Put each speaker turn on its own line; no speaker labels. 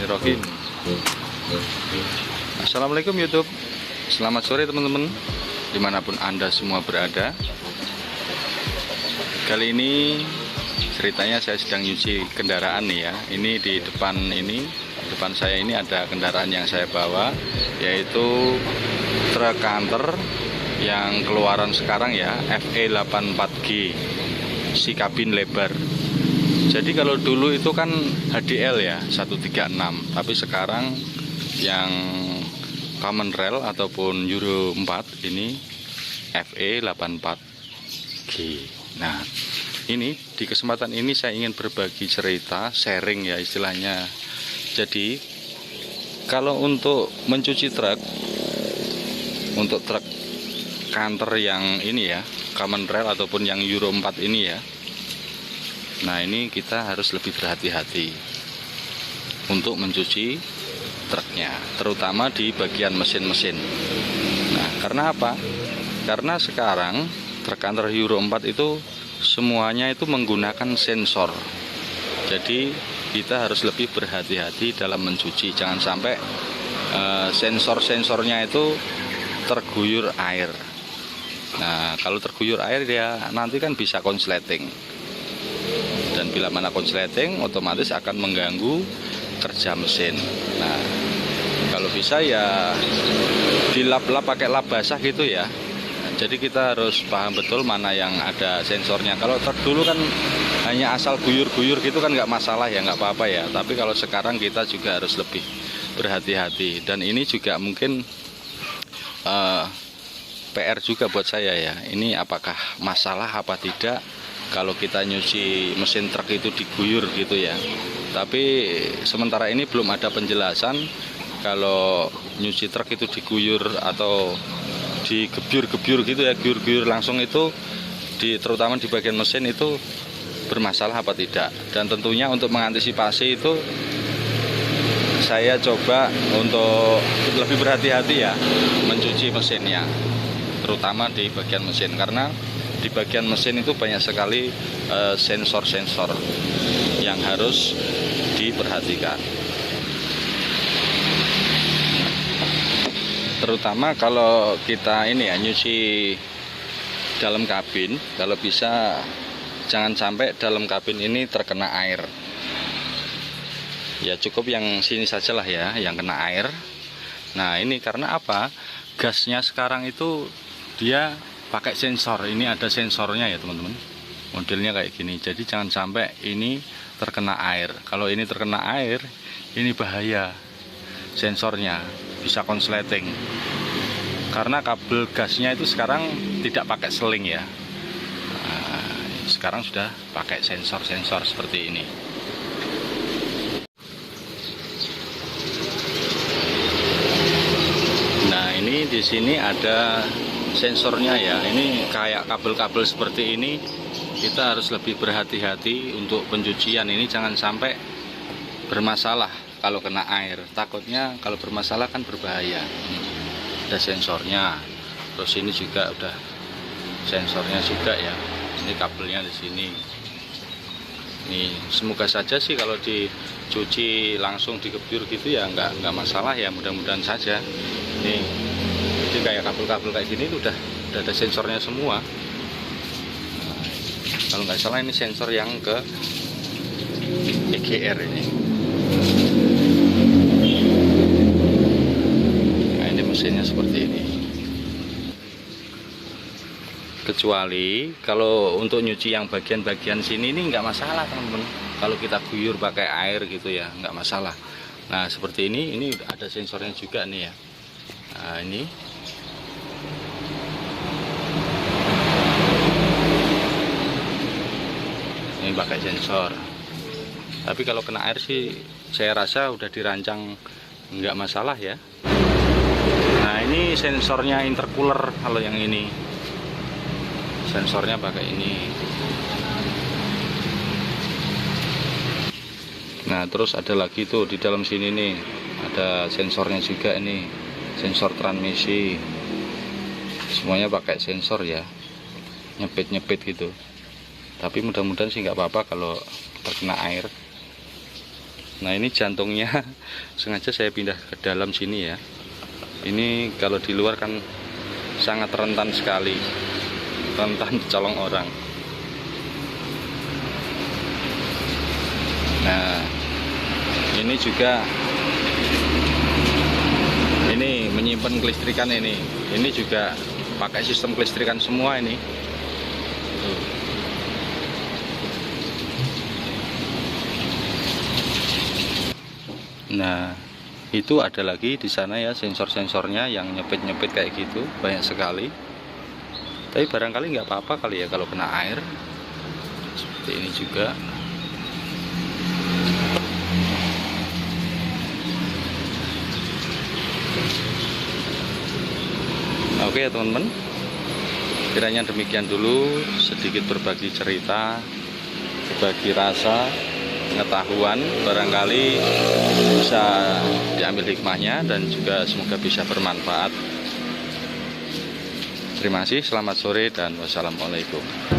Bismillahirrahmanirrahim. Assalamualaikum YouTube. Selamat sore teman-teman, dimanapun Anda semua berada. Kali ini ceritanya saya sedang nyuci kendaraan nih ya. Ini di depan saya ini ada kendaraan yang saya bawa, yaitu truk kantor yang keluaran sekarang ya, FE84G, si kabin lebar. Jadi kalau dulu itu kan HDL ya 136, tapi sekarang yang Common Rail ataupun Euro 4 ini FE84G. Nah, ini di kesempatan ini saya ingin berbagi cerita, sharing ya istilahnya. Jadi kalau untuk mencuci truk, untuk truk kantor yang ini ya, Common Rail ataupun yang Euro 4 ini ya, nah ini kita harus lebih berhati-hati untuk mencuci truknya, terutama di bagian mesin-mesin. Nah, karena apa? Karena sekarang truk kantor Euro 4 itu semuanya itu menggunakan sensor. Jadi kita harus lebih berhati-hati dalam mencuci. Jangan sampai sensor-sensornya itu terguyur air. Nah, kalau terguyur air ya nanti kan bisa konsleting. Dan bila mana konsleting otomatis akan mengganggu kerja mesin. Nah, kalau bisa ya dilap-lap pakai lap basah gitu ya. Jadi kita harus paham betul mana yang ada sensornya. Kalau dulu kan hanya asal guyur-guyur gitu kan nggak masalah ya, nggak apa-apa ya. Tapi kalau sekarang kita juga harus lebih berhati-hati. Dan ini juga mungkin PR juga buat saya ya. Ini apakah masalah apa tidak kalau kita nyuci mesin truk itu diguyur gitu ya. Tapi sementara ini belum ada penjelasan kalau nyuci truk itu diguyur atau digebyur-gebyur gitu ya, guyur-guyur langsung itu terutama di bagian mesin itu bermasalah apa tidak. Dan tentunya untuk mengantisipasi itu saya coba untuk lebih berhati-hati ya mencuci mesinnya, terutama di bagian mesin, karena di bagian mesin itu banyak sekali sensor-sensor yang harus diperhatikan. Terutama kalau kita ini ya nyuci dalam kabin, kalau bisa jangan sampai dalam kabin ini terkena air. Ya cukup yang sini sajalah ya yang kena air. Nah, ini karena apa? Gasnya sekarang itu dia pakai sensor. Ini ada sensornya ya teman-teman, modelnya kayak gini. Jadi jangan sampai ini terkena air. Kalau ini terkena air, ini bahaya, sensornya bisa konsleting. Karena kabel gasnya itu sekarang tidak pakai seling ya. Nah, sekarang sudah pakai sensor-sensor seperti ini. Nah, ini di sini ada sensornya ya. Ini kayak kabel-kabel seperti ini, kita harus lebih berhati-hati untuk pencucian ini. Jangan sampai bermasalah kalau kena air. Takutnya kalau bermasalah kan berbahaya. Ada sensornya, terus ini juga udah sensornya juga ya. Ini kabelnya di sini. Ini semoga saja sih kalau dicuci langsung digebyur gitu ya nggak masalah ya, mudah-mudahan saja. Ini jadi kayak kabel-kabel kayak gini udah ada sensornya semua. Nah, kalau nggak salah ini sensor yang ke EGR ini. Nah, ini mesinnya seperti ini. Kecuali kalau untuk nyuci yang bagian-bagian sini ini nggak masalah teman-teman. Kalau kita guyur pakai air gitu ya nggak masalah. Nah, seperti ini ada sensornya juga nih ya. Nah, ini pakai sensor. Tapi kalau kena air sih saya rasa udah dirancang nggak masalah ya. Nah, ini sensornya intercooler. Kalau yang ini sensornya pakai ini. Nah, terus ada lagi tuh di dalam sini nih ada sensornya juga, ini sensor transmisi. Semuanya pakai sensor ya, nyepit-nyepit gitu. Tapi mudah-mudahan sih nggak apa-apa kalau terkena air. Nah ini jantungnya sengaja saya pindah ke dalam sini ya. Ini kalau di luar kan sangat rentan sekali, rentan colong orang. Nah ini juga, ini menyimpan kelistrikan ini juga pakai sistem kelistrikan semua ini. Nah itu ada lagi di sana ya sensor-sensornya yang nyepit-nyepit kayak gitu, banyak sekali. Tapi barangkali nggak apa-apa kali ya kalau kena air. Seperti ini juga. Oke ya teman-teman, kiranya demikian dulu, sedikit berbagi cerita, berbagi rasa, pengetahuan, barangkali bisa diambil hikmahnya dan juga semoga bisa bermanfaat. Terima kasih, selamat sore dan wassalamualaikum.